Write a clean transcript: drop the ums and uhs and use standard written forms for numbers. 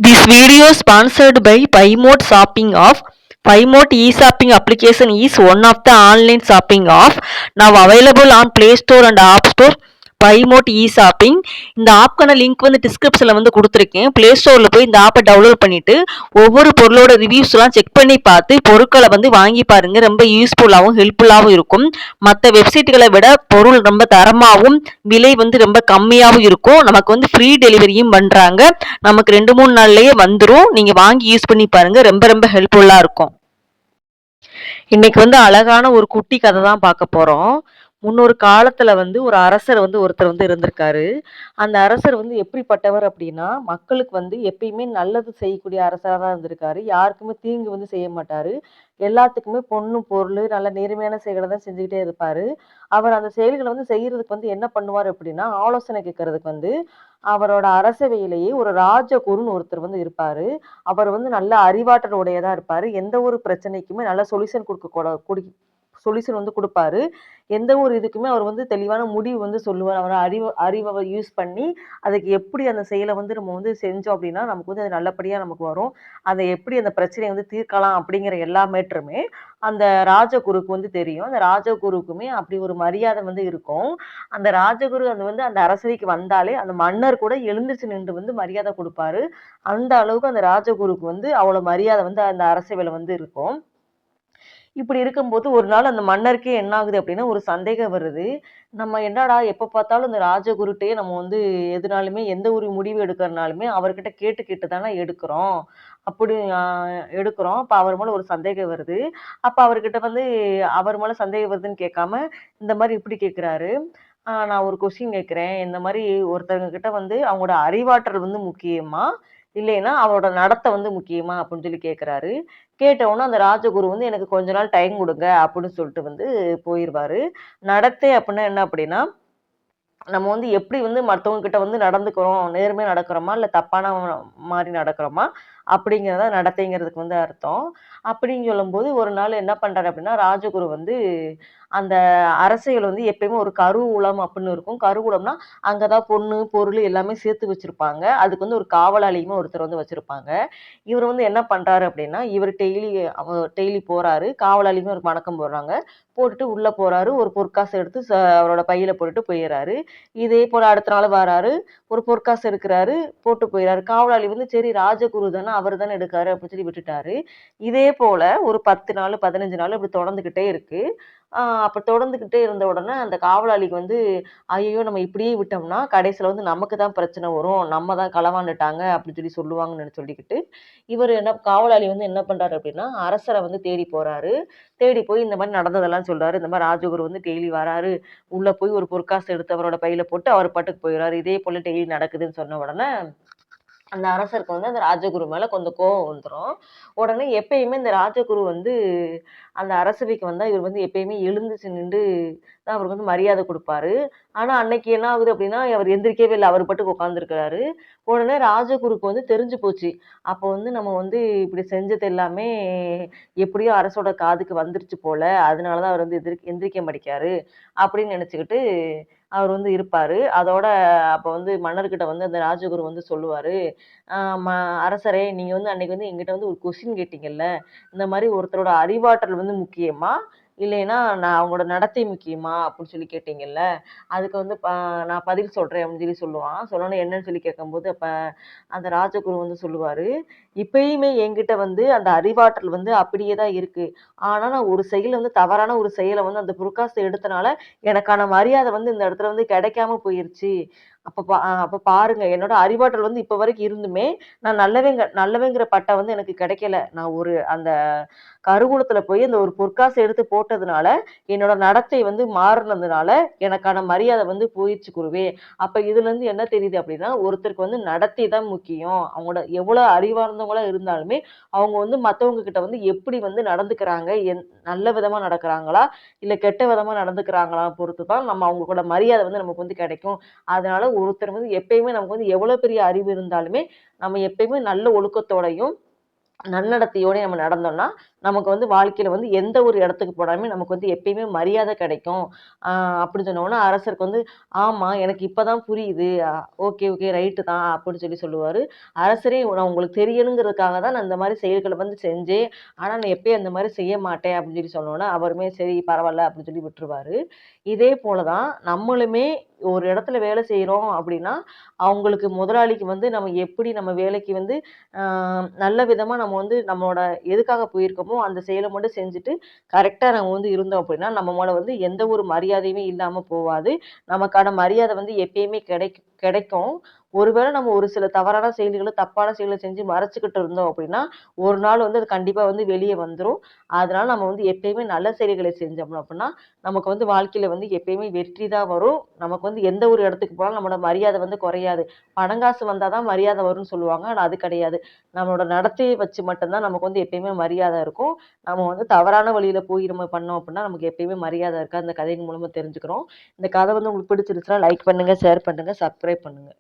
This video is sponsored by Paymode Shopping Off. Paymode e-shopping application is one of the online shopping app now available on Play Store and App Store. Paymode e-shopping இந்த ஆப்க்கான link வந்து டிஸ்கிரிப்ஷனில் வந்து கொடுத்துருக்கேன். Play ஸ்டோரில் போய் இந்த ஆப்பை download பண்ணிவிட்டு ஒவ்வொரு பொருளோட ரிவ்யூஸ்லாம் செக் பண்ணி பார்த்து பொருட்களை வந்து வாங்கி பாருங்கள். ரொம்ப யூஸ்ஃபுல்லாகவும் ஹெல்ப்ஃபுல்லாகவும் இருக்கும். மற்ற வெப்சைட்டுகளை விட பொருள் ரொம்ப தரமாகவும் விலை வந்து ரொம்ப கம்மியாகவும் இருக்கும். நமக்கு வந்து ஃப்ரீ டெலிவரியும் பண்ணுறாங்க. நமக்கு 2-3 நாள்லயே வந்துரும். நீங்க வாங்கி யூஸ் பண்ணி பாருங்க. ரொம்ப ரொம்ப ஹெல்ப்ஃபுல்லா இருக்கும். இன்னைக்கு வந்து அழகான ஒரு குட்டி கதை தான் பார்க்க போறோம். முன்னொரு காலத்துல வந்து ஒரு அரசர் வந்து ஒருத்தர் வந்து இருந்திருக்காரு. அந்த அரசர் வந்து எப்படிப்பட்டவர் அப்படின்னா, மக்களுக்கு வந்து எப்பயுமே நல்லது செய்யக்கூடிய அரசரா தான் இருந்திருக்காரு. யாருக்குமே தீங்கு வந்து செய்ய மாட்டாரு. எல்லாத்துக்குமே பொண்ணு, பொருள் நல்ல நேர்மையான செயல்கள தான் செஞ்சுக்கிட்டே இருப்பாரு. அவர் அந்த செயல்கள வந்து செய்யறதுக்கு வந்து என்ன பண்ணுவாரு அப்படின்னா, ஆலோசனை கேட்கறதுக்கு வந்து அவரோட அரசவையிலேயே ஒரு ராஜகுருன்னு ஒருத்தர் வந்து இருப்பாரு. அவர் வந்து நல்ல அறிவாற்றல் உடையதா இருப்பாரு. எந்த ஒரு பிரச்சனைக்குமே நல்ல சொல்யூஷன் சொல்யூஷன் வந்து குடுப்பாரு. எந்த ஒரு இதுக்குமே அவர் வந்து தெளிவான முடிவு வந்து சொல்லுவார். அவர் அறிவ யூஸ் பண்ணி, அதுக்கு எப்படி அந்த செயல வந்து நம்ம வந்து செஞ்சோம் அப்படின்னா, நமக்கு வந்து அது நல்லபடியா நமக்கு வரும். அதை எப்படி அந்த பிரச்சனைய வந்து தீர்க்கலாம் அப்படிங்கிற எல்லா மேட்டருமே அந்த ராஜகுருக்கு வந்து தெரியும். அந்த ராஜகுருக்குமே அப்படி ஒரு மரியாதை வந்து இருக்கும். அந்த ராஜகுரு அது வந்து அந்த அரசவைக்கு வந்தாலே, அந்த மன்னர் கூட எழுந்திருச்சு நின்று வந்து மரியாதை குடுப்பாரு. அந்த அளவுக்கு அந்த ராஜகுருக்கு வந்து அவ்வளோ மரியாதை வந்து அந்த அரசவையில வந்து இருக்கும். இப்படி இருக்கும்போது ஒரு நாள் அந்த மன்னருக்கே என்ன ஆகுது அப்படின்னா, ஒரு சந்தேகம் வருது. நம்ம என்னடா எப்ப பார்த்தாலும் இந்த ராஜகுருட்டயே நம்ம வந்து எதுனாலுமே எந்த ஒரு முடிவு எடுக்கிறனாலுமே அவர்கிட்ட கேட்டு கேட்டு தானே எடுக்கிறோம். அப்படி எடுக்கிறோம். அப்ப அவர் மேல ஒரு சந்தேகம் வருது. அப்ப அவர்கிட்ட வந்து அவர் மேல சந்தேகம் வருதுன்னு கேட்காம, இந்த மாரி இப்படி கேட்கிறாரு. நான் ஒரு கொஸ்டின் கேட்கிறேன். இந்த மாரி ஒருத்தவங்க கிட்ட வந்து அவங்களோட அறிவாற்றல் வந்து முக்கியமா? இல்லைன்னா அவரோட நடத்தை வந்து முக்கியமா? அப்படின்னு சொல்லி கேட்கிறாரு. கேட்ட உடனே அந்த ராஜகுரு வந்து எனக்கு கொஞ்ச நாள் டைம் குடுங்க அப்படின்னு சொல்லிட்டு வந்து போயிருவாரு. நடத்தை அப்படின்னா என்ன அப்படின்னா, நம்ம வந்து எப்படி வந்து மத்தவங்க கிட்ட வந்து நடந்துக்கிறோம், நேர்மையா நடக்கிறோமா? இல்ல தப்பான மாரி நடக்கிறோமா? அப்படிங்கிறத நடத்தைங்கிறதுக்கு வந்து அர்த்தம். அப்படின்னு சொல்லும்போது ஒரு நாள் என்ன பண்றாரு அப்படின்னா, ராஜகுரு வந்து அந்த அரசைகள் வந்து எப்பயுமே ஒரு கருவூலம் அப்படின்னு இருக்கும். கருவூலம்னா, அங்க தான் பொண்ணு, பொருள் எல்லாமே சேர்த்து வச்சிருப்பாங்க. அதுக்கு வந்து ஒரு காவலாளியுமே ஒருத்தர் வந்து வச்சிருப்பாங்க. இவரு வந்து என்ன பண்றாரு அப்படின்னா, இவரு டெய்லி போறாரு. காவலாளியுமே ஒரு வணக்கம் போடுறாங்க. போட்டுட்டு உள்ள போறாரு. ஒரு பொற்காசு எடுத்து அவரோட பையில போட்டுட்டு போயிர்றாரு. இதே போல அடுத்த நாள் வராரு. ஒரு பொற்காசு எடுக்குறாரு. போட்டு போயிர்றாரு. காவலாளி வந்து சரி ராஜகுரு தானே, அவரு தானே எடுக்காரு அப்படின்னு சொல்லி விட்டுட்டாரு. இதே போல ஒரு 10 நாள், 15 நாள் இப்படி தொடர்ந்துகிட்டே இருக்கு. அப்ப தொடர்ந்துகிட்டே இருந்த உடனே அந்த காவலாளிக்கு வந்து, ஐயய்யோ! நம்ம இப்படியே விட்டோம்னா, கடைசில வந்து நமக்கு தான் பிரச்சனை வரும். நம்ம தான் களவாண்டுட்டாங்க அப்படின்னு சொல்லி சொல்லுவாங்கன்னு சொல்லிக்கிட்டு, இவரு என்ன காவலாளி வந்து என்ன பண்றாரு அப்படின்னா, அரசர வந்து தேடி போறாரு. தேடி போய் இந்த மாரி நடந்ததெல்லாம் சொல்றாரு. இந்த மாரி ராஜகுரு வந்து டெய்லி வராரு. உள்ள போய் ஒரு பொற்காசு எடுத்து அவரோட பையில போட்டு, அவர் பாட்டுக்கு போயிறாரு. இதே போல டெய்லி நடக்குதுன்னு சொன்ன உடனே அந்த அரசருக்கு வந்து அந்த ராஜகுரு மேல கொஞ்சம் கோவம் வந்துரும். உடனே எப்பயுமே இந்த ராஜகுரு வந்து அந்த அரசவைக்கு வந்தா, இவர் வந்து எப்பயுமே எழுந்துச்சு நின்று தான் அவருக்கு வந்து மரியாதை குடுப்பாரு. ஆனா, அன்னைக்கு என்ன ஆகுது அப்டின்னா, அவர் எந்திரிக்கவே இல்ல. அவர் பாட்டுக்கு உட்கார்ந்துருக்கிறாரு. உடனே ராஜகுருக்கு வந்து தெரிஞ்சு போச்சு. அப்போ வந்து நம்ம வந்து இப்டி செஞ்சது எல்லாமே எப்படியோ அரசோட காதுக்கு வந்துருச்சு போல. அதனால தான் அவர் வந்து எந்திரிக்க மாட்டேங்கிறாரு அப்படின்னு நெனச்சுக்கிட்டு அவர் வந்து இருப்பாரு. அதோட அப்ப வந்து மன்னர்கிட்ட வந்து அந்த ராஜகுரு வந்து சொல்லுவாரு, "அ ம அரசரே நீங்க வந்து அன்னைக்கு வந்து என்கிட்ட வந்து ஒரு கொஸ்டின் கேட்டீங்கல்ல. இந்த மாரி ஒருத்தரோட அறிவாற்றல் வந்து முக்கியமா? இல்லைன்னா நான் அவங்களோட நடத்தை முக்கியமா? அப்படின்னு சொல்லி கேட்டீங்கல்ல. அதுக்கு வந்து நான் பதில் சொல்றேன்" அப்படின்னு சொல்லி சொல்லுவான். சொன்னோனே என்னன்னு சொல்லி கேட்கும்போது, அப்ப அந்த ராஜகுரு வந்து சொல்லுவாரு, "இப்பயுமே என்கிட்ட வந்து அந்த அறிவாற்றல் வந்து அப்படியே தான் இருக்கு. ஆனா நான் ஒரு செயல் வந்து தவறான ஒரு செயல வந்து அந்த புருக்காச எடுத்தனால எனக்கான மரியாதை வந்து இந்த இடத்துல வந்து கிடைக்காம போயிருச்சு. அப்ப பாருங்க என்னோட அறிவாற்றல் வந்து இப்ப வரைக்கும் இருந்துமே, நான் நல்லவங்கிற பட்டம் வந்து எனக்கு கிடைக்கல. நான் ஒரு அந்த கருவூலத்துல போய் அந்த ஒரு பொற்காசு எடுத்து போட்டதுனால, என்னோட நடத்தை வந்து மாறுனதுனால, எனக்கான மரியாதை வந்து போயிருச்சு குருவே. அப்ப இதுலருந்து என்ன தெரியுது அப்படின்னா, ஒருத்தருக்கு வந்து நடத்தை தான் முக்கியம். அவங்களோட எவ்வளோ அறிவார்ந்தவங்களா இருந்தாலுமே, அவங்க வந்து மத்தவங்க கிட்ட வந்து எப்படி வந்து நடந்துக்கிறாங்க, நல்ல விதமா நடக்குறாங்களா? இல்ல கெட்ட விதமா நடந்துக்கிறாங்களா பொறுத்து தான் நம்ம அவங்களோட மரியாதை வந்து நமக்கு வந்து கிடைக்கும். அதனால ஒருத்தர் வந்து எப்பயுமே நமக்கு வந்து எவ்வளோ பெரிய அறிவு இருந்தாலுமே, நம்ம எப்பயுமே நல்ல ஒழுக்கத்தோடையும், நன்னடத்தையோட நம்ம நடந்தோம்னா, நமக்கு வந்து வாழ்க்கையில வந்து எந்த ஒரு இடத்துக்கு போனாலுமே நமக்கு வந்து எப்பயுமே மரியாதை கிடைக்கும். ஆ அப்படின்னு சொன்னோனே, அரசருக்கு வந்து, "ஆமா, எனக்கு இப்ப தான் புரியுது. Okay, okay. ரைட்டு தான்." அப்படின்னு சொல்லுவாரு. அரசரே, "நான் உங்களுக்கு தெரியணுங்கிறதுக்காக தான் நான் இந்த மாரி செயல்கள வந்து செஞ்சேன். ஆனா நான் எப்பயும் அந்த மாரி செய்ய மாட்டேன்." அப்படின்னு சொன்னோனே, அவருமே சரி பரவால்ல அப்படின்னு விட்டுருவாரு. இதே போல தான் நம்மளுமே ஒரு இடத்துல வேலை செய்றோம் அப்படின்னா, அவங்களுக்கு முதலாளிக்கு வந்து நம்ம எப்படி நம்ம வேலைக்கு வந்து அ நல்ல விதமா நம்ம வந்து நம்மளோட எதுக்காக போயிருக்கோமோ, அந்த செயல மட்டும் செஞ்சுட்டு, கரெக்ட்டா நம்ம வந்து இருந்தோம் அப்படின்னா, நம்ம மேல வந்து எந்த ஒரு மரியாதையுமே இல்லாம போவாது. நமக்கான மரியாதை வந்து எப்பயுமே கிடைக்கும். ஒருவேளை நம்ம ஒரு சில தவறான செயல்கள, தப்பான செயல்கள செஞ்சு மறைச்சுக்கிட்டு இருந்தோம் அப்படின்னா, ஒரு நாள் வந்து அது கண்டிப்பா வந்து வெளிய வந்துரும். அதனால நம்ம வந்து எப்பயுமே நல்ல செயல்களை செஞ்சோம் அப்படின்னா, நமக்கு வந்து வாழ்க்கையில வந்து எப்பயுமே வெற்றி தான் வரும். நமக்கு வந்து எந்த ஒரு இடத்துக்கு போனாலும் நம்மளோட மரியாதை வந்து குறையாது. பணம் காசு வந்தா தான் மரியாதை வரும்னு சொல்லுவாங்க. ஆனா அது கிடையாது. நம்மளோட நடத்தைய வச்சு மட்டும் தான் நமக்கு வந்து எப்பயுமே மரியாதை இருக்கும். நம்ம வந்து தவறான வழியில போய் நம்ம பண்ணோம் அப்படின்னா, நமக்கு எப்பயுமே மரியாதை இருக்காது. இந்த கதையின் மூலமா தெரிஞ்சுக்கிறோம். இந்த கதை வந்து உங்களுக்கு பிடிச்சிருச்சுன்னா லைக் பண்ணுங்க, ஷேர் பண்ணுங்க, சப்ஸ்கிரைப் பண்ணுங்க.